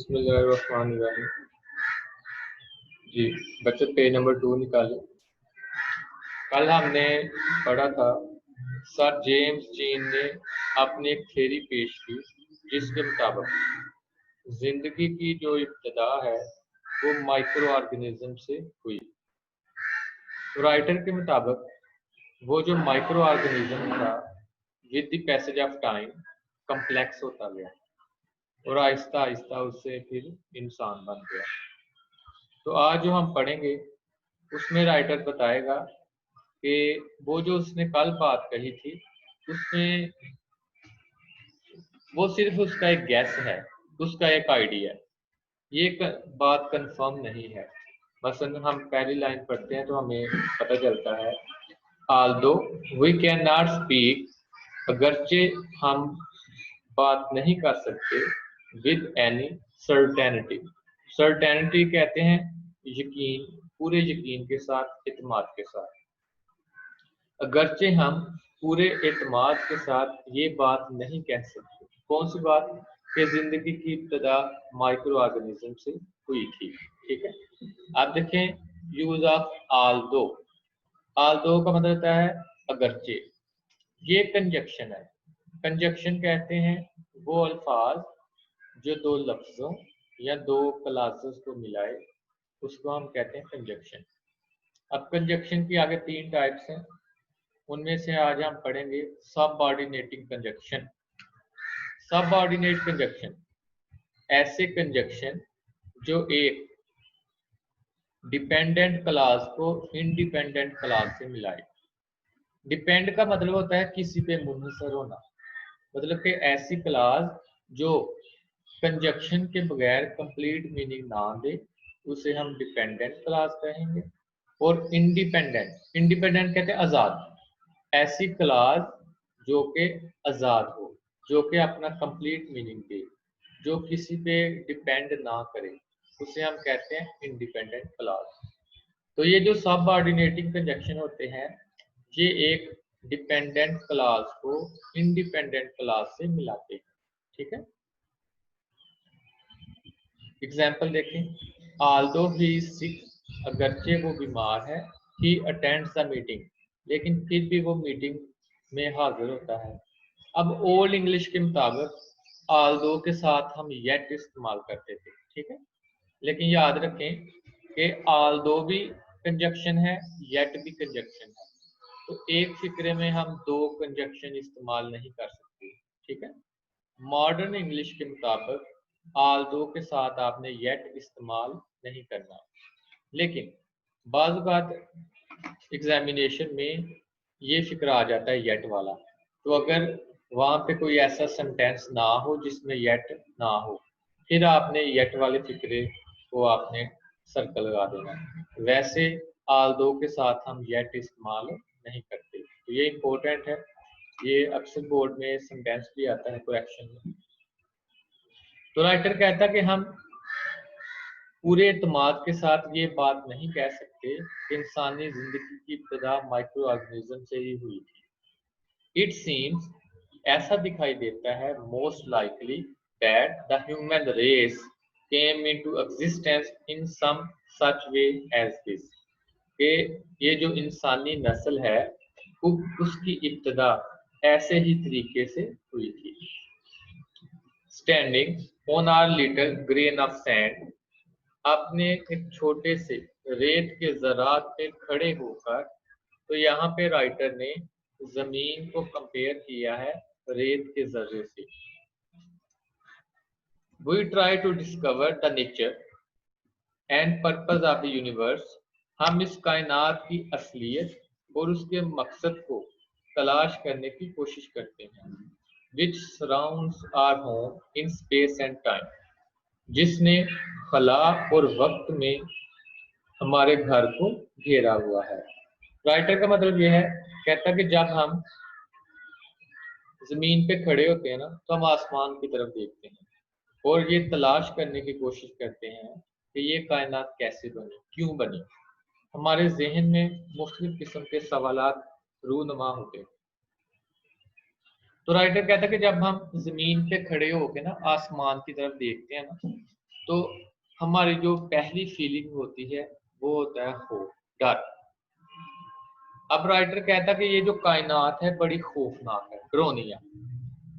बिस्मिल्लाहिर्रहमानिर्रहीम। जी, बच्चों page number 2 निकालें। कल हमने पढ़ा था सर जेम्स जीन ने अपनी एक थ्योरी पेश की जिसके मुताबिक जिंदगी की जो इब्तिदा है वो माइक्रो ऑर्गेनिज्म से हुई। तो राइटर के मुताबिक वो जो माइक्रो ऑर्गेनिज्म था with the passage of time complex होता गया और आहिस्ता आहिस्ता उससे फिर इंसान बन गया। तो आज जो हम पढ़ेंगे उसमें राइटर बताएगा कि वो जो उसने कल बात कही थी उसमें वो सिर्फ उसका एक गैस है, उसका एक आइडिया है, ये बात कंफर्म नहीं है। मसलन हम पहली लाइन पढ़ते हैं तो हमें पता चलता है although we cannot speak, अगरचे हम बात नहीं कर सकते with any certainty, certainty कहते हैं यकीन, पूरे यकीन के साथ, इत्मीनान के साथ। अगरचे हम पूरे एतमाद के साथ ये बात नहीं कह सकते, कौन सी बात, कि जिंदगी की इब्तिदा माइक्रो ऑर्गेनिज्म से हुई थी। ठीक है, आप देखें यूज ऑफ आल्दो। आल्दो का मतलब होता है अगरचे। ये कंजक्शन है। कंजक्शन कहते हैं वो अल्फाज जो दो लफ्जों या दो क्लासेस को मिलाए, उसको हम कहते हैं कंजक्शन। अब कंजक्शन की आगे 3 टाइप्स हैं, उनमें से आज हम पढ़ेंगे सबऑर्डिनेटिंग कंजक्शन। सबऑर्डिनेट कंजक्शन ऐसे कंजक्शन जो एक डिपेंडेंट क्लास को इंडिपेंडेंट क्लास से मिलाए। डिपेंड का मतलब होता है किसी पे मुनहसर होना, मतलब कि ऐसी क्लास जो कंजक्शन के बगैर कंप्लीट मीनिंग ना दे, उसे हम डिपेंडेंट क्लास कहेंगे। और इंडिपेंडेंट, इंडिपेंडेंट कहते हैं आज़ाद, ऐसी क्लास जो कि आज़ाद हो, जो कि अपना कंप्लीट मीनिंग दे, जो किसी पे डिपेंड ना करे, उसे हम कहते हैं इंडिपेंडेंट क्लास। तो ये जो सब ऑर्डिनेटिंग कंजक्शन होते हैं ये एक डिपेंडेंट क्लास को इंडिपेंडेंट क्लास से मिलाते हैं। ठीक है, एग्जाम्पल देखें, आल्दो ही सिक, अगरचे वो बीमार है, ही अटेंड्स द मीटिंग, लेकिन फिर भी वो मीटिंग में हाजिर होता है। अब ओल्ड इंग्लिश के मुताबिक आल्दो के साथ हम येट इस्तेमाल करते थे। ठीक है, लेकिन याद रखें कि आल्दो भी कंजक्शन है, येट भी कंजक्शन है, तो एक फिक्रे में हम दो कंजक्शन इस्तेमाल नहीं कर सकते। ठीक है, मॉडर्न इंग्लिश के मुताबिक आल्दो के साथ आपने येट इस्तेमाल नहीं करना, लेकिन बाज़ बात एग्जामिनेशन में ये फिक्र आ जाता है येट वाला, तो अगर वहाँ पे कोई ऐसा सेंटेंस ना हो जिसमें येट ना हो, फिर आपने येट वाले फिक्रे को आपने सर्कल लगा देना। वैसे आल्दो के साथ हम येट इस्तेमाल नहीं करते, तो ये इम्पोर्टेंट है, ये अक्सर बोर्ड में सेंटेंस भी आता है करेक्शन में। तो राइटर कहता है कि हम पूरे एतमाद के साथ ये बात नहीं कह सकते कि इंसानी जिंदगी की इब्तिदा माइक्रो ऑर्गेनिज्म से ही हुई थी। इट सीम्स, ऐसा दिखाई देता है, most likely that the human race came into existence in some such way as this, कि ये जो इंसानी नस्ल है उसकी इब्तिदा ऐसे ही तरीके से हुई थी। Standing on our little grain of sand, आपने एक छोटे से रेत के ज़रात पे खड़े होकर, तो यहाँ पे राइटर ने जमीन को कंपेयर किया है रेत के जर्रे से। We try to discover the nature and purpose of the universe, हम इस कायनात की असलियत और उसके मकसद को तलाश करने की कोशिश करते हैं। Which surrounds our home in space and time, जिसने खला और वक्त में हमारे घर को घेरा हुआ है। राइटर का मतलब यह है, कहता कि जब हम जमीन पे खड़े होते हैं ना, तो हम आसमान की तरफ देखते हैं और ये तलाश करने की कोशिश करते हैं कि ये कायनात कैसे बनी, क्यों बनी। हमारे जहन में मुख्तलिफ किस्म के सवालात रूनुमा होते हैं। तो राइटर कहता है कि जब हम जमीन पे खड़े होकर ना आसमान की तरफ देखते हैं ना, तो हमारी जो पहली फीलिंग होती है वो होता है खौफ, डर। अब राइटर कहता है कि ये जो कायनात है बड़ी खौफनाक है, डरावनी है।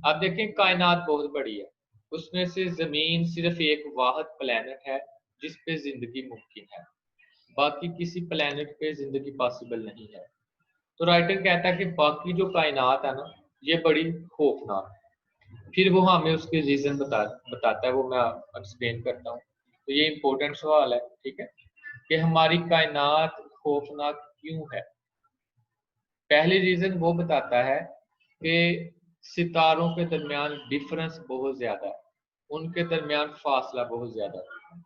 अब देखें कायनात बहुत बड़ी है, उसमें से जमीन सिर्फ एक वाहिद प्लेनेट है जिस पे जिंदगी मुमकिन है, बाकी किसी प्लेनेट पे जिंदगी पॉसिबल नहीं है। तो राइटर कहता है कि बाकी जो कायनात है ना ये बड़ी खौफनाक है। फिर वो हमें उसके रीजन बताता है, वो मैं एक्सप्लेन करता हूँ। तो ये इंपॉर्टेंट सवाल है, ठीक है, कि हमारी कायनात खौफनाक क्यों है। पहली रीजन वो बताता है कि सितारों के दरमियान डिफरेंस बहुत ज्यादा है, उनके दरमियान फासला बहुत ज्यादा है।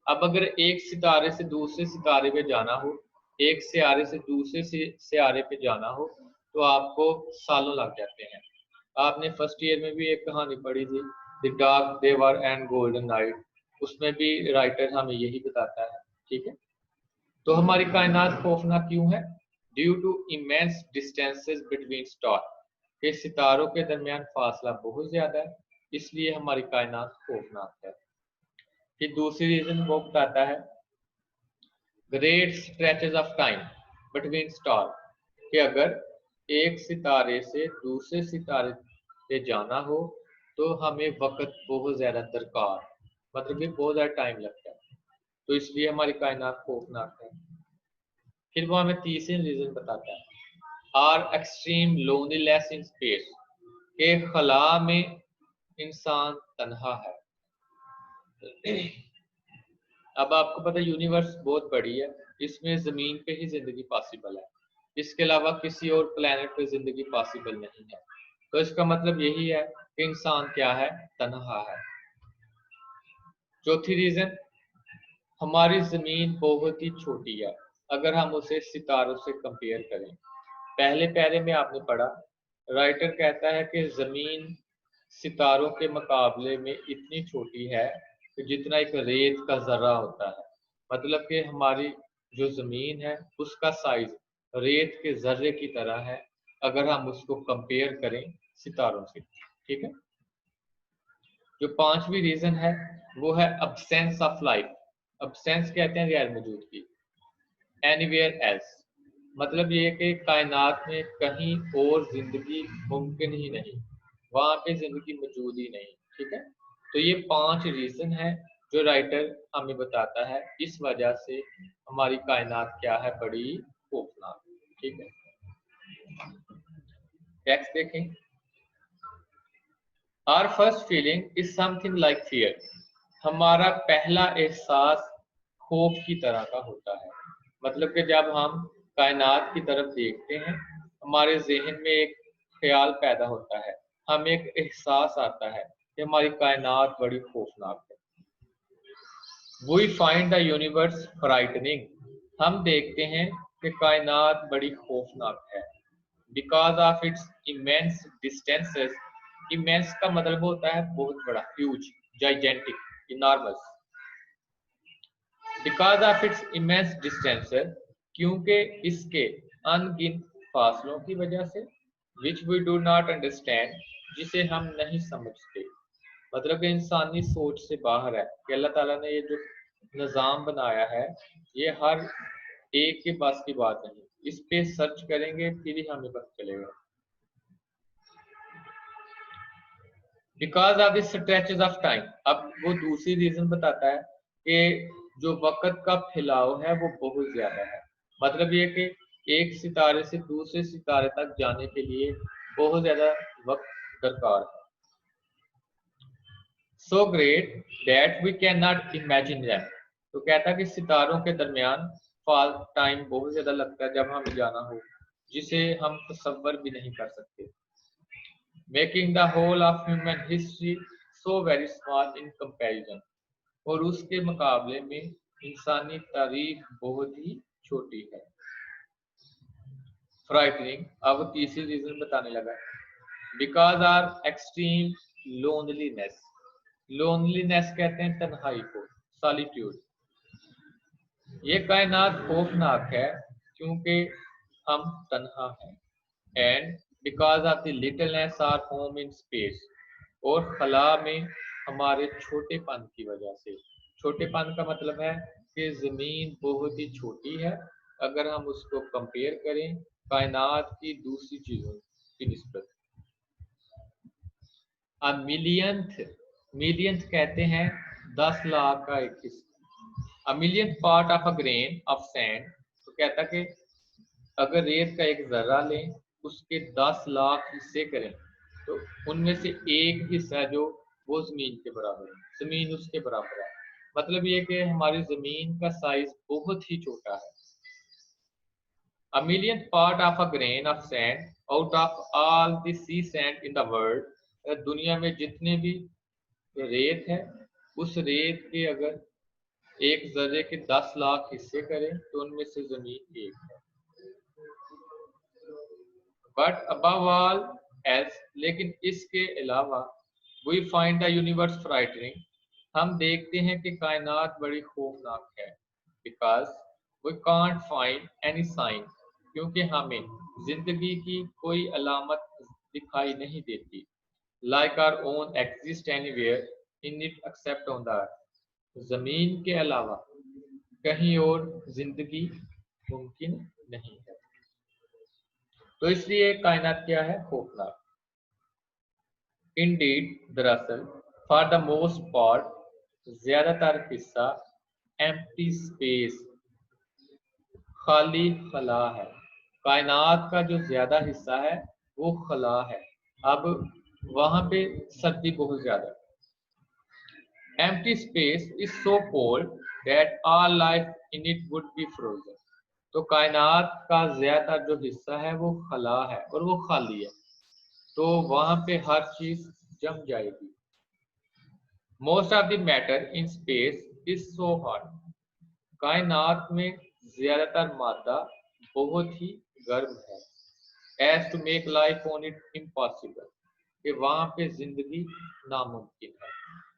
अब अगर एक सितारे से दूसरे सितारे पे जाना हो, एक सियारे से दूसरे सियारे पे जाना हो, तो आपको सालों लग जाते हैं। आपने फर्स्ट ईयर में भी एक कहानी पढ़ी थी, the dark devour and golden night, उसमें भी राइटर हमें यही बताता है, ठीक है। तो हमारी कायनात खौफनाक क्यों है? Due to immense distances between star, के सितारों के दरमियान फासला बहुत ज्यादा है, इसलिए हमारी कायनात खौफनाक है। फिर दूसरी रीजन वो बताता है great stretches of time between star, कि अगर एक सितारे से दूसरे सितारे पे जाना हो तो हमें वक्त बहुत ज्यादा दरकार, मतलब कि बहुत ज्यादा टाइम लगता है, तो इसलिए हमारी कायनात खौफनाक है। फिर वो हमें तीसरी रीजन बताता है are extreme loneliness in space, के खला में इंसान तन्हा है। अब आपको पता है यूनिवर्स बहुत बड़ी है, इसमें जमीन पे ही जिंदगी पॉसिबल है, इसके अलावा किसी और प्लेनेट पे जिंदगी पॉसिबल नहीं है। तो इसका मतलब यही है कि इंसान क्या है, तन्हा है। चौथी रीजन, हमारी जमीन बहुत ही छोटी है अगर हम उसे सितारों से कंपेयर करें। पहले पैरे में आपने पढ़ा, राइटर कहता है कि जमीन सितारों के मुकाबले में इतनी छोटी है कि जितना एक रेत का जर्रा होता है, मतलब कि हमारी जो जमीन है उसका साइज रेत के जर्रे की तरह है अगर हम उसको कंपेयर करें सितारों से, ठीक है। जो पांचवी रीजन है वो है अब्सेंस ऑफ लाइफ। अब्सेंस कहते हैं गैर मौजूदगी, एनीवेयर एल्स, मतलब ये कि कायनात में कहीं और जिंदगी मुमकिन ही नहीं, वहां पे जिंदगी मौजूद ही नहीं, ठीक है। तो ये पांच रीजन है जो राइटर हमें बताता है, इस वजह से हमारी कायनात क्या है, बड़ी खौफनाक, ठीक है। टेक्स्ट देखें, our first feeling is something like fear, हमारा पहला एहसास खौफ की तरह का होता है। मतलब कि जब हम कायनात की तरफ देखते हैं हमारे जहन में एक ख्याल पैदा होता है, हमें एक एहसास आता है कि हमारी कायनात बड़ी खौफनाक है। We find the universe frightening, हम देखते हैं कि कायनात बड़ी खौफनाक है। Because of its immense distances, immense का मतलब होता है बहुत बड़ा, huge, gigantic, enormous. Because of its immense distances, क्योंकि इसके अनगिनत फासलों की वजह से, which we do not understand, जिसे हम नहीं समझते। मतलब कि इंसानी सोच से बाहर है कि अल्लाह ताला ने ये जो निज़ाम बनाया है ये हर एक के पास की बात नहीं, इस पे सर्च करेंगे फिर ही हमें पता चलेगा। Because of the stretches of time, अब वो दूसरी रीजन बताता है कि जो वक्त का फैलाव है वो बहुत ज्यादा है, मतलब ये कि एक सितारे से दूसरे सितारे तक जाने के लिए बहुत ज्यादा वक्त दरकार है। So great that we can not imagine them, तो कहता है कि सितारों के दरमियान फाल टाइम बहुत ज्यादा लगता है जब हमें जाना हो, जिसे हम तसव्वुर भी नहीं कर सकते। Making the whole of human history so very small in comparison, और उसके मुकाबले में इंसानी तारीख बहुत ही छोटी है। फ्राइटनिंग, अब तीसरी रीजन बताने लगा, because our extreme loneliness, loneliness कहते हैं तन्हाई को, सॉलिट्यूड। ये कायनात खौफनाक है क्योंकि हम तन्हा हैं, and because of the littleness our home in space, और खला में हमारे छोटेपन की वजह से। छोटेपन का मतलब है कि ज़मीन बहुत ही छोटी है अगर हम उसको कंपेयर करें कायनात की दूसरी चीज़ों की निस्बत। अब मिलियंथ कहते हैं 10 लाख का एक हिस्सा। A millionth part of a grain of sand, तो कहता कि अगर रेत का एक जर्रा लें उसके 10 लाख हिस्से करें तो उनमें से एक हिस्सा जो वो जमीन के बराबर है, जमीन उसके बराबर है। मतलब ये कि हमारी जमीन का साइज बहुत ही छोटा है। A millionth part of a grain of sand out of all the sea sand in the world, दुनिया में जितने भी रेत है उस रेत के अगर एक जर्रे के 10 लाख हिस्से करें तो उनमें से जमीन एक है। बट अबव ऑल एल्स, लेकिन इसके अलावा we find the universe frightening, हम देखते हैं कि कायनात बड़ी खौफनाक है। Because we can't find any sign, क्योंकि हमें जिंदगी की कोई अलामत दिखाई नहीं देती। Like our own exist anywhere in it except on the earth, जमीन के अलावा कहीं और जिंदगी मुमकिन नहीं है। तो इसलिए कायनात क्या है? खौफनाक। इंडीड, दरअसल, फॉर द मोस्ट पार्ट, ज्यादातर हिस्सा, एम्प्टी स्पेस, खाली खला है। कायनात का जो ज्यादा हिस्सा है वो खला है। अब वहां पे सर्दी बहुत ज्यादा है। Empty space is so cold that all life in it would be frozen, तो कायनात का ज्यादातर जो हिस्सा है वो खला है और वो खाली है, तो वहां पे हर चीज जम जाएगी। Most of the matter in space is so hot, कायनात में ज्यादातर मादा बहुत ही गर्म है। As to make life on it impossible, कि वहां पे जिंदगी नामुमकिन है।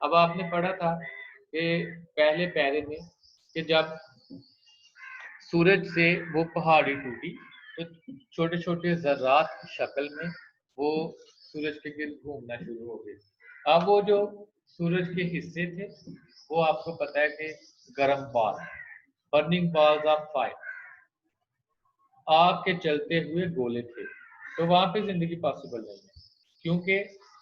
अब आपने पढ़ा था कि पहले पैरे में कि जब सूरज से वो पहाड़ी टूटी तो छोटे छोटे जर्रात की शक्ल में वो सूरज के गिर्द घूमना शुरू हो गए। अब वो जो सूरज के हिस्से थे वो आपको पता है कि गर्म बाल, बर्निंग बाल्स ऑफ फायर, आग के चलते हुए गोले थे, तो वहां पे जिंदगी पॉसिबल नहीं है, क्योंकि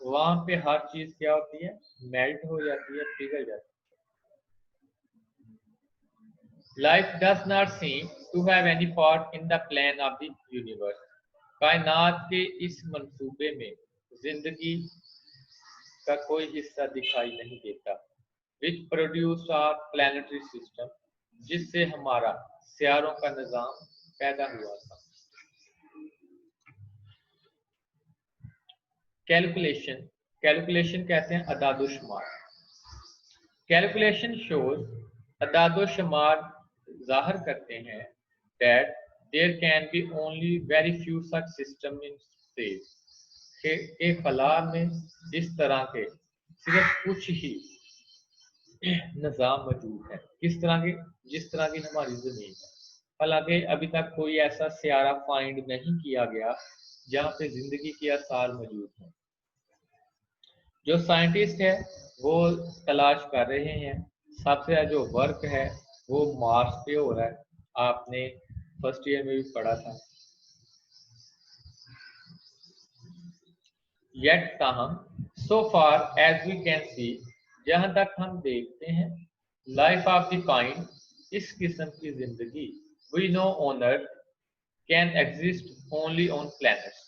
वहां पे हर चीज क्या होती है? मेल्ट हो जाती है, पिघल जाती है। Life does not seem to have any part in the plan of the universe. कायनात के इस मंसूबे में जिंदगी का कोई हिस्सा दिखाई नहीं देता। Which produce our planetary system, जिससे हमारा सियारों का निजाम पैदा हुआ था। कैलकुलेशन, कैलकुलेशन कहते हैं अदादोशुमार। कैलकुलेशन शोज, अदादोशुमार जाहिर करते हैं that there can be only very few such system in space, के खला में इस तरह के सिर्फ कुछ ही निज़ाम मौजूद है। किस तरह के? जिस तरह की हमारी ज़मीन है। हालांकि अभी तक कोई ऐसा सियारा फाइंड नहीं किया गया जहाँ पे ज़िंदगी के आसार मौजूद हैं। जो साइंटिस्ट है वो तलाश कर रहे हैं। सबसे ज़्यादा जो वर्क है वो मार्स पे हो रहा है, आपने फर्स्ट ईयर में भी पढ़ा था। येट ताहम, so far as we can see, जहां तक हम देखते हैं, लाइफ ऑफ द काइंड, इस किस्म की जिंदगी, we know on earth can exist only on planets,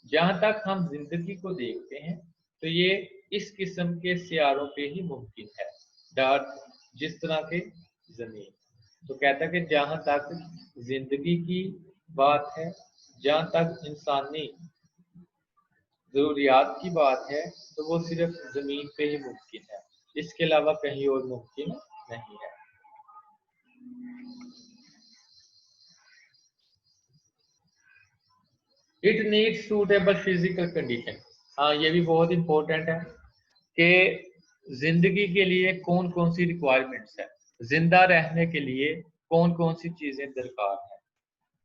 जहां तक हम जिंदगी को देखते हैं तो ये इस किस्म के सियारों पे ही मुमकिन है। द अर्थ, जिस तरह के जमीन। तो कहता है कि जहां तक जिंदगी की बात है, जहां तक इंसानी जरूरियात की बात है, तो वो सिर्फ जमीन पे ही मुमकिन है, इसके अलावा कहीं और मुमकिन नहीं है। It needs suitable physical condition, हाँ ये भी बहुत इंपॉर्टेंट है कि जिंदगी के लिए कौन कौन सी रिक्वायरमेंट्स है, जिंदा रहने के लिए कौन कौन सी चीजें दरकार है।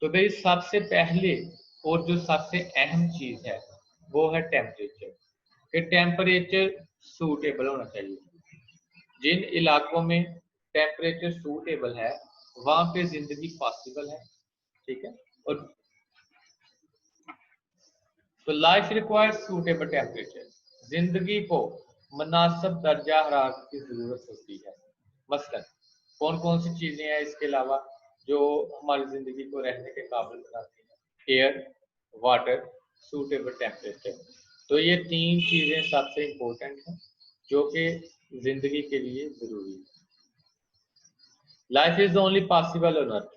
तो भाई सबसे पहले और जो सबसे अहम चीज है वो है टेम्परेचर, कि टेम्परेचर सूटेबल होना चाहिए। जिन इलाकों में टेम्परेचर सूटेबल है वहां पे जिंदगी पॉसिबल है, ठीक है। और तो लाइफ रिक्वायर्स सूटेबल टेम्परेचर, जिंदगी को मुनासिब दर्जा हरारत की जरूरत होती है। मसलन कौन कौन सी चीजें हैं इसके अलावा जो हमारी जिंदगी को रहने के काबिल बनाती हैं? Air, water, suitable temperature. तो ये तीन चीजें सबसे इम्पोर्टेंट हैं जो कि जिंदगी के लिए जरूरी है। Life is only possible on earth,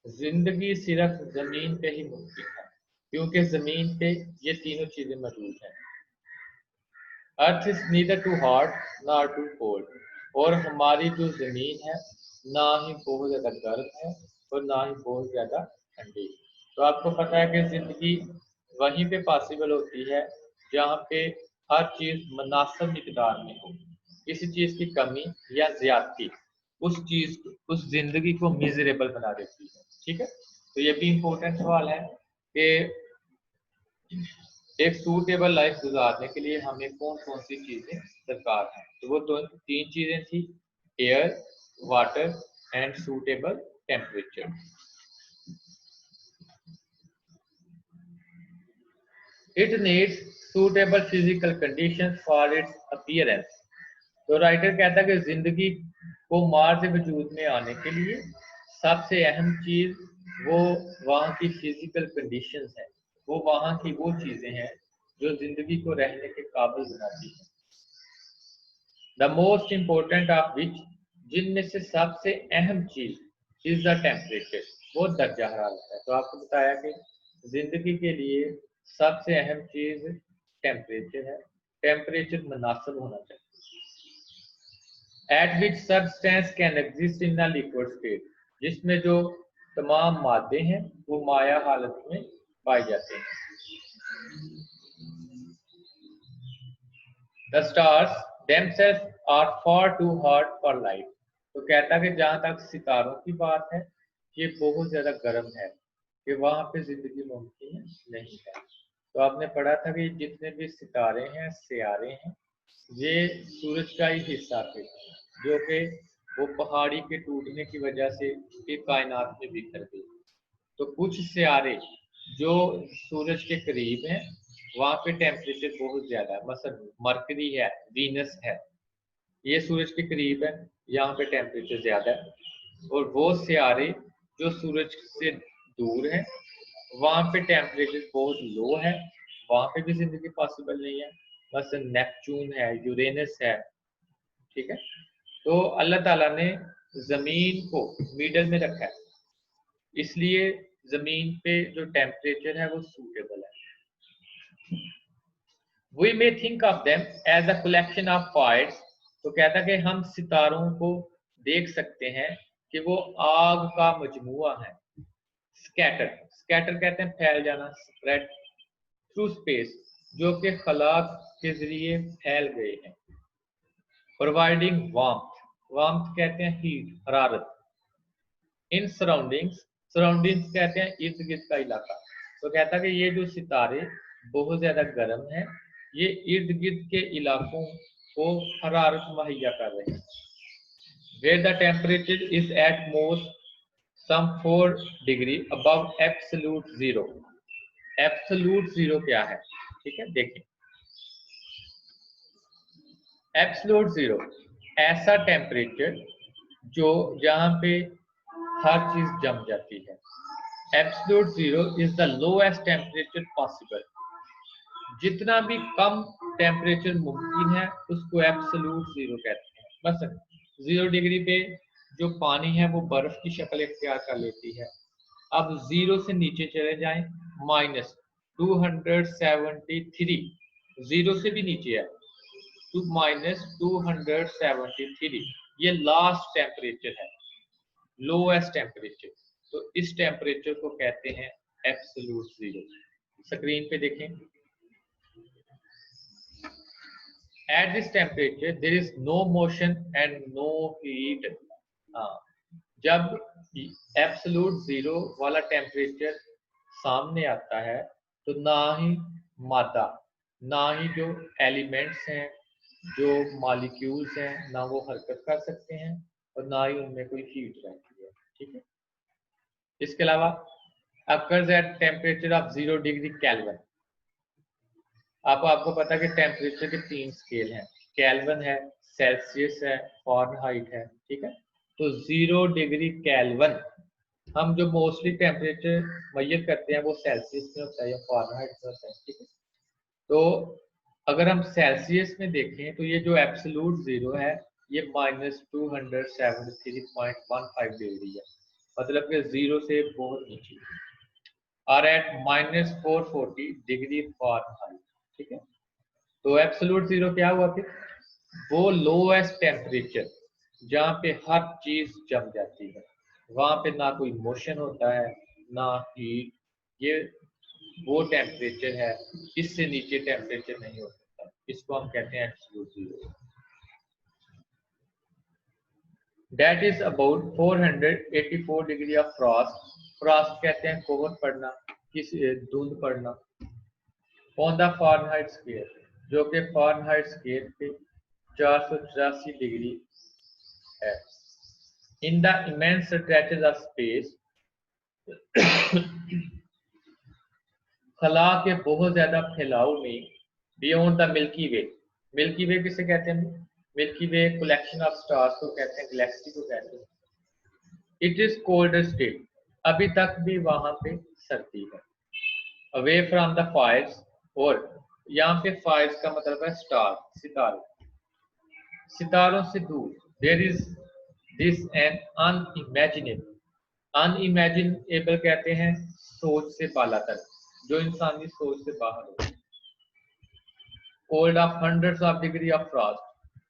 जिंदगी सिर्फ जमीन पे ही मुमकिन है क्योंकि जमीन पे ये तीनों चीजें मौजूद हैं। Earth is neither too hot ना टू कोल्ड, और हमारी जो जमीन है ना ही बहुत ज्यादा गर्म है और ना ही बहुत ज्यादा ठंडी। तो आपको पता है कि जिंदगी वहीं पे पॉसिबल होती है जहाँ पे हर चीज मुनासिब मिकदार में हो। किसी चीज की कमी या ज्यादती उस जिंदगी को मिजरेबल बना देती है, ठीक है। तो ये भी इम्पोर्टेंट सवाल है कि एक सूटेबल लाइफ गुजारने के लिए हमें कौन कौन सी चीजें दरकार हैं। तो वो तीन चीजें थी, air, water and suitable temperature. It needs suitable physical conditions for its appearance. तो राइटर कहता है कि जिंदगी को मार्ज वजूद में आने के लिए सबसे अहम चीज वो वहाँ की फिजिकल कंडीशंस है, वो वहाँ की वो चीजें हैं जो जिंदगी को रहने के काबिल बनाती है। The most important of which, जिनमें से सबसे अहम चीज इज द टेम्परेचर, वो दर्जा हरारत है। तो आपको बताया कि जिंदगी के लिए सबसे अहम चीज टेम्परेचर है, टेम्परेचर मुनासिब होना चाहिए। Eight which substance can exist in the liquid state, जिसमें जो तमाम मादे हैं वो माया हालत में पाए जाते हैं। The stars themselves are far too hot for life। तो कहता कि जहां तक सितारों की बात है ये बहुत ज्यादा गर्म है कि वहां पे जिंदगी मुमकिन नहीं है। तो आपने पढ़ा था कि जितने भी सितारे हैं, सियारे हैं, ये सूरज का ही हिस्सा थे जो कि वो पहाड़ी के टूटने की वजह से कायनात में बिखर गए। तो कुछ सियारे जो सूरज के करीब हैं वहां पे टेम्परेचर बहुत ज्यादा है, मसलन मरकरी है, वीनस है, ये सूरज के करीब है, यहाँ पे टेम्परेचर ज्यादा है। और वो सियारे जो सूरज से दूर है वहां पे टेम्परेचर बहुत लो है, वहां पे भी जिंदगी पॉसिबल नहीं है। मसलन नेपच्यून है, यूरेनस है, ठीक है। तो अल्लाह ताला ने जमीन को मिडल में रखा है, इसलिए जमीन पे जो टेम्परेचर है वो सूटेबल है। We may think of them as a collection of points। तो कहता कि हम सितारों को देख सकते हैं कि वो आग का मजमुआ है। स्कैटर, स्कैटर कहते हैं फैल जाना, स्प्रेड थ्रू स्पेस, जो कि खला के जरिए फैल गए हैं। प्रोवाइडिंग वार्मथ, वार्मथ कहते हैं हीट, हरारत। इन सराउंडिंग्स, सराउंडिंग्स कहते हैं इर्द गिर्द का इलाका। तो कहता कि ये जो सितारे बहुत ज्यादा गर्म है, ये इर्द गिर्द के इलाकों को हरारत मुहैया कर रहे हैं। Where the temperature is at most some 4 degree above absolute zero. Absolute zero क्या है, ठीक है, देखिए। एब्सोल्यूट जीरो ऐसा टेम्परेचर जो जहां पे हर चीज जम जाती है। Absolute zero is the lowest temperature possible. जितना भी कम टेम्परेचर मुमकिन है उसको एब्सोल्यूट जीरो कहते हैं। बस 0 डिग्री पे जो पानी है वो बर्फ की शक्ल इख्तियार कर लेती है। अब 0 से नीचे चले जाएं, -273, 0 से भी नीचे है तो -273, ये लास्ट टेम्परेचर है, लोएस्ट टेम्परेचर। तो इस टेम्परेचर को कहते हैं एब्सोल्यूट जीरो। स्क्रीन पे देखें, at this temperature there is no motion and no heat। जब एब्सोल्यूट जीरो वाला टेम्परेचर सामने आता है तो ना ही मादा, ना ही जो एलिमेंट्स हैं, जो मॉलिक्यूल्स हैं ना वो हरकत कर सकते हैं और ना ही उनमें कोई हीट रहती है। ठीक है। इसके अलावा occurs at temperature of 0 degree kelvin. आपको पता है कि टेम्परेचर के 3 स्केल हैं, केल्विन है, सेल्सियस है, फॉरेनहाइट है। ठीक है। तो 0 डिग्री केल्विन हम जो मोस्टली टेम्परेचर मेजर करते हैं वो सेल्सियस में होता है या फॉरेनहाइट में होता है। ठीक है। तो अगर हम सेल्सियस में देखें तो ये जो एब्सोल्यूट जीरो है ये -273.15 डिग्री है, मतलब कि जीरो से बहुत नीचे, और एट -440 डिग्री फॉरेनहाइट। ठीक है। तो एब्सोल्यूट जीरो क्या हुआ फिर? वो लोएस्ट टेम्परेचर जहाँ पे हर चीज जम जाती है, वहां पे ना कोई मोशन होता है ना हीट, ये वो टेम्परेचर है, इससे नीचे टेम्परेचर नहीं हो सकता, इसको हम कहते हैं absolute zero. That is about 484 degree of Frost. Frost कहते हैं कोहर पड़ना, किस धुंध पड़ना, ऑन द फॉरेनहाइट स्केल, जो कि फॉरेनहाइट स्केल पे 484 डिग्री है। In the immense stretches of space, खला के बहुत ज्यादा फैलाव में, beyond the milky way. Milky way किसे कहते हैं? Milky way collection of stars को कहते हैं, गैलेक्सी को कहते हैं। इट इज कोल्ड स्टिल, अभी तक भी वहां पे सर्दी है। अवे फ्रॉम द फायर्स, और यहाँ पे फायर्स का मतलब है स्टार, सितारे, सितारों से दूर। There is this an unimaginable, unimaginable कहते हैं सोच से बालातर, जो इंसानी सोच से बाहर हो, cold of hundreds of degree of Frost.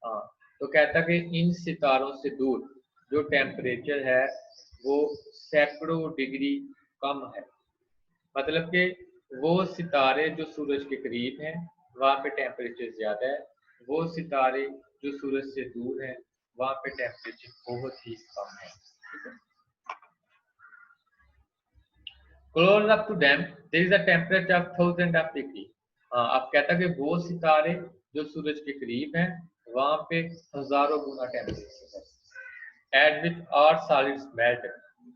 हाँ, तो कहता कि इन सितारों से दूर जो टेम्परेचर है वो सैकड़ों डिग्री कम है, मतलब कि वो सितारे जो सूरज के करीब हैं वहाँ पे टेम्परेचर ज्यादा है, वो सितारे जो सूरज से दूर हैं वहाँ पे टेम्परेचर बहुत ही कम है। Close up to them there is a temperature of 1000 of degree. आप कहता कि वो सितारे जो सूरज के करीब हैं वहाँ पे हजारों गुना टेम्परेचर है। At which our solids melt,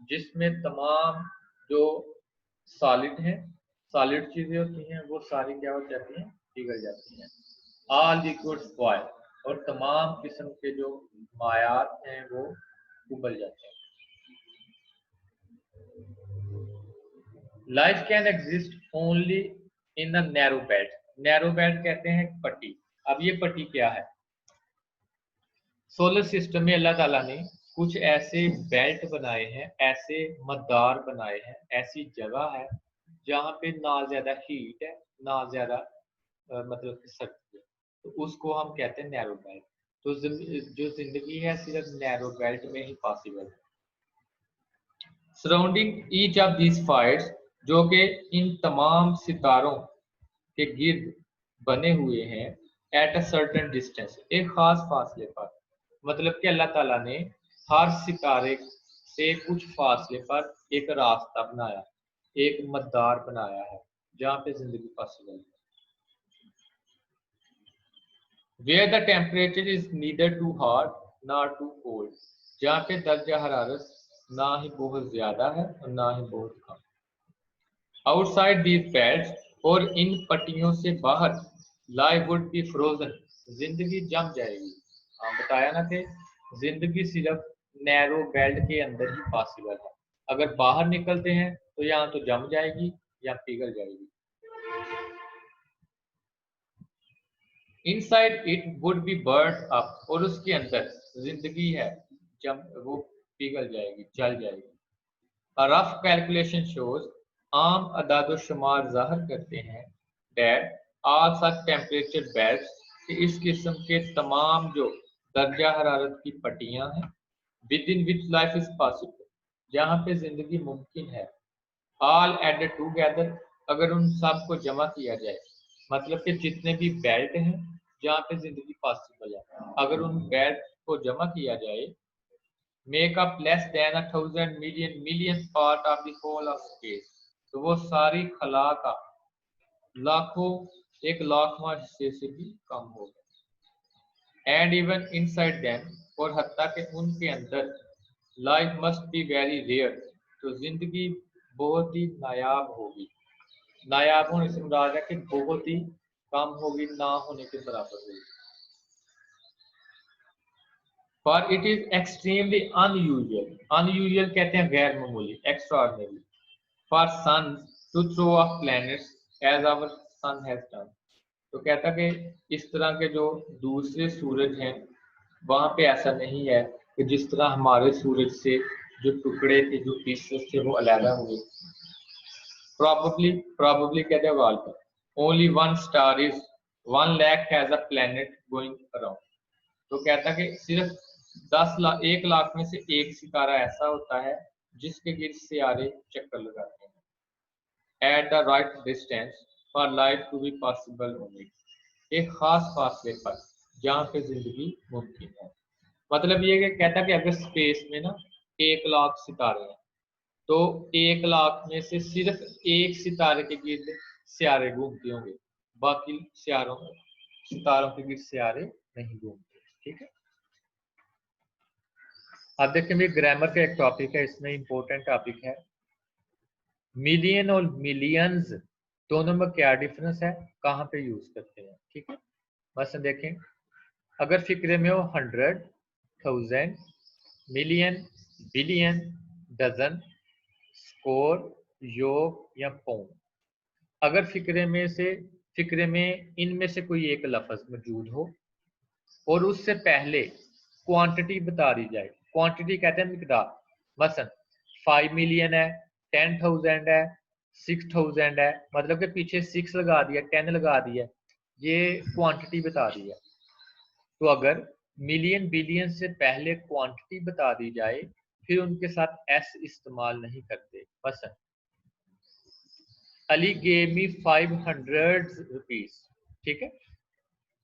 जिसमें तमाम जो सॉलिड हैं, सॉलिड चीजें होती हैं वो सारी क्या हो जाती हैं? पिघल जाती हैं। ऑल लिक्विड्स बॉयल, और तमाम किस्म के जो मायात हैं वो उबल जाते हैं। Life can exist only in the narrow belt. Narrow belt कहते हैं पट्टी। अब ये पट्टी क्या है? सोलर सिस्टम में अल्लाह ताला ने कुछ ऐसे बेल्ट बनाए हैं, ऐसे मदार बनाए हैं, ऐसी जगह है जहाँ पे ना ज्यादा हीट है ना ज्यादा मतलब कि सर्दी है, तो उसको हम कहते हैं नैरो बेल्ट। तो जो जिंदगी है सिर्फ नैरो बेल्ट में ही पॉसिबल है। Surrounding each of these fires, जो कि इन तमाम सितारों के गिर्द बने हुए हैं, एट अ सर्टेन डिस्टेंस, एक खास फासले पर, मतलब कि अल्लाह ताला ने हर सितारे से कुछ फासले पर एक रास्ता बनाया, एक मदार बनाया है जहाँ पे जिंदगी पॉसिबल है। Where the temperature is neither too hot not too cold, जहाँ पे दर्जा हरारत ना ही बहुत ज्यादा है और ना ही बहुत कम। आउटसाइड दीज बेल्ट्स, और इन पट्टियों से बाहर, लाइफ वुड बी फ्रोजन, जिंदगी जम जाएगी। बताया ना कि जिंदगी सिर्फ नैरो बेल्ट के अंदर ही पॉसिबल है, अगर बाहर निकलते हैं तो यहाँ तो जम जाएगी या पिघल जाएगी। Inside it would be burn up, और उसके अंदर जिंदगी है जब वो पिघल जाएगी, जल जाएगी। A rough calculation shows, आम अदाद-ओ-शुमार ज़ाहिर करते हैं, that all such temperature belts, कि इस किस्म के तमाम जो दर्जा हरारत की पट्टियाँ हैं, within which life is possible, जहाँ पे जिंदगी मुमकिन है, all added together, अगर उन सब को जमा किया जाए, मतलब कि जितने भी बेल्ट हैं जहाँ पे जिंदगी पॉसिबल है, अगर उन बेल्ट को जमा किया जाए, make up less than 1,000 million part of the whole of space, तो वो सारी खला का लाखों एक लाखवां हिस्से से भी कम होगा। एंड इवन इनसाइड देम, और हत्ता के उनके अंदर, life must be very rare, तो जिंदगी बहुत ही नायाब होगी। नायाब होने से मुराद है कि बहुत ही कम होगी, ना होने के बराबर होगी। For it is extremely unusual, unusual कहते हैं गैर मामूली, extraordinary, for sun to throw off planets as our sun has done. तो कहता कि इस तरह के जो दूसरे सूरज हैं वहां पे ऐसा नहीं है कि जिस तरह हमारे सूरज से जो टुकड़े थे, जो पीसेस थे, वो अलग हुए। Probably, probably कहते हैं वाल पर, only one star is 1 lakh has a planet going around। तो कहता कि सिर्फ 1 लाख में से एक सितारा ऐसा होता है जिसके गिर्द सितारे चक्कर लगाते हैं। At the right distance for life to be possible on it, एक खास फासले पर जहाँ पे जिंदगी मुमकिन है। मतलब ये कि कहता कि अगर स्पेस में ना 1 लाख सितारे हैं, तो 1 लाख में से सिर्फ एक सितारे के गिर्द सितारे घूमते होंगे, बाकी सितारों के गिर्द सितारे नहीं घूमते। ठीक है, अब देखिए मेरी ग्रामर का एक टॉपिक है, इसमें इंपॉर्टेंट टॉपिक है मिलियन और मिलियंस, दोनों में क्या डिफरेंस है, कहाँ पे यूज करते हैं। ठीक है, मसलन देखें, अगर फिक्रे में हो 100, 1000, मिलियन, बिलियन, डजन, स्कोर, योग या पौंड। अगर फिक्रे में इनमें से कोई एक लफ्ज मौजूद हो और उससे पहले क्वांटिटी बता दी जाए, क्वांटिटी कहते हैं मिकदार, मसलन 5 मिलियन है, 10,000 है, 6,000 है, मतलब कि पीछे 6 लगा दिया, 10 लगा दिया, ये क्वांटिटी बता दी है। तो अगर मिलियन बिलियन से पहले क्वांटिटी बता दी जाए फिर उनके साथ एस इस्तेमाल नहीं करते। मसलन अली गेव मी 500 रुपीज, ठीक है,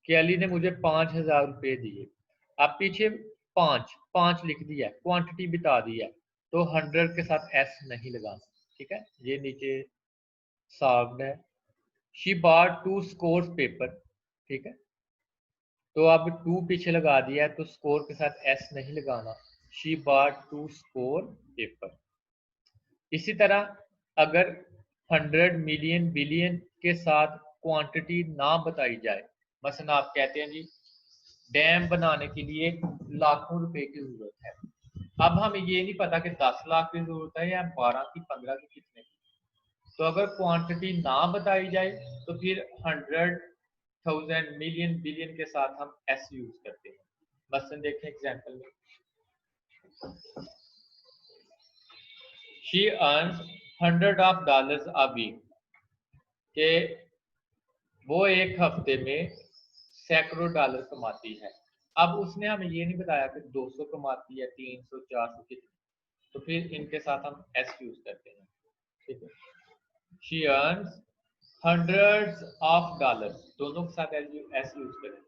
कि अली ने मुझे 5,000 रुपये दिए। अब पीछे पांच लिख दिया, क्वांटिटी बता दी है, तो 100 के साथ एस नहीं लगाना। ठीक है, ये नीचे सॉल्व्ड है। शी बॉट 2 स्कोर्स पेपर, ठीक है, तो अब 2 पीछे लगा दिया है तो स्कोर के साथ एस नहीं लगाना, शी बॉट 2 स्कोर पेपर। इसी तरह अगर 100 मिलियन बिलियन के साथ क्वांटिटी ना बताई जाए, मसलन आप कहते हैं जी डैम बनाने के लिए लाखों रुपए की जरूरत है, अब हमें ये नहीं पता कि 10 लाख की जरूरत है या 12 की, 15 की, कितने की। तो अगर क्वांटिटी ना बताई जाए तो फिर 100, 1000, मिलियन, बिलियन के साथ हम एस यूज करते हैं। मसलन देखें एग्जांपल में, शी अर्न्स $100 a week, के वो एक हफ्ते में सैकड़ों डॉलर कमाती है। अब उसने हमें ये नहीं बताया कि 200 कमाती है, 300, 400 कितने, तो फिर इनके साथ हम एस यूज करते हैं। ठीक है, she earns hundreds of dollars, दोनों के साथ एस यूज करें।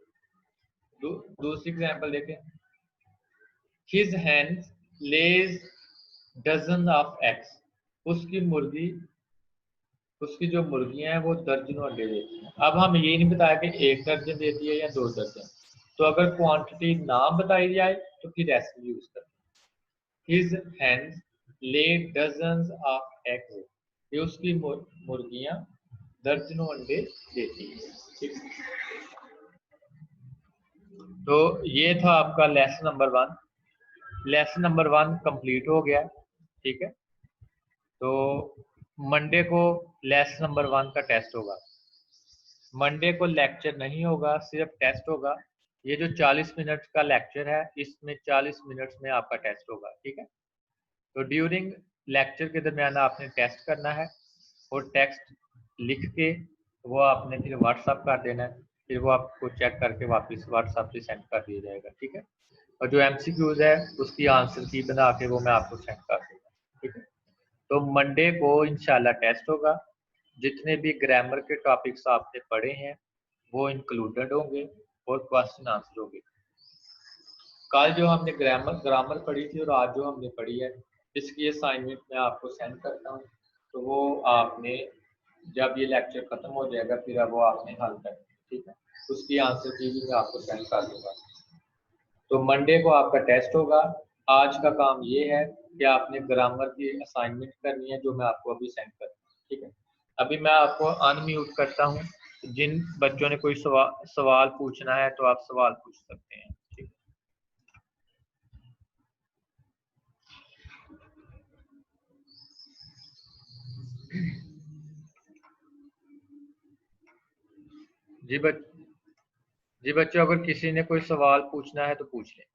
दूसरी एग्जांपल देखें, his hens lays dozens of eggs, उसकी जो मुर्गियां हैं वो दर्जनों अंडे देती हैं। अब हमें ये नहीं बताया कि 1 दर्जन देती है या 2 दर्जन, तो अगर क्वांटिटी ना बताई जाए तो फिर एस यूज करते हैं। his hens lay dozens of eggs, ये उसकी मुर्गियां दर्जनों अंडे देती है। ठीक, तो ये था आपका lesson number 1। Lesson number 1 complete हो गया। ठीक है, तो मंडे को लेसन नंबर 1 का टेस्ट होगा। मंडे को लेक्चर नहीं होगा, सिर्फ टेस्ट होगा। ये जो 40 मिनट का लेक्चर है इसमें 40 मिनट्स में आपका टेस्ट होगा। ठीक है, तो ड्यूरिंग लेक्चर के दरमियान आपने टेस्ट करना है और टेक्स्ट लिख के वो आपने फिर व्हाट्सअप कर देना है, फिर वो आपको चेक करके वापस व्हाट्सअप पे सेंड कर दिया जाएगा। ठीक है, और जो एमसीक्यूज है उसकी आंसर की बना के वो मैं आपको सेंड कर दूंगा। ठीक है, तो मंडे को इंशाल्लाह टेस्ट होगा। जितने भी ग्रामर के टॉपिक्स आपने पढ़े हैं वो इंक्लूडेड होंगे और क्वेश्चन आंसर होंगे। कल जो हमने ग्रामर पढ़ी थी और आज जो हमने पढ़ी है, इसकी असाइनमेंट मैं आपको सेंड करता हूँ, तो वो आपने जब ये लेक्चर खत्म हो जाएगा फिर अब वो आपने हल करना है। ठीक है, उसकी आंसर की भी मैं आपको सेंड कर दूंगा। तो मंडे को आपका टेस्ट होगा। आज का काम ये है कि आपने ग्रामर की असाइनमेंट करनी है, जो मैं आपको अभी सेंड कर, ठीक है। अभी मैं आपको अनम्यूट करता हूँ। जिन बच्चों ने कोई सवाल पूछना है तो आप सवाल पूछ सकते हैं, ठीक है। जी बच्चों, अगर किसी ने कोई सवाल पूछना है तो पूछ लें।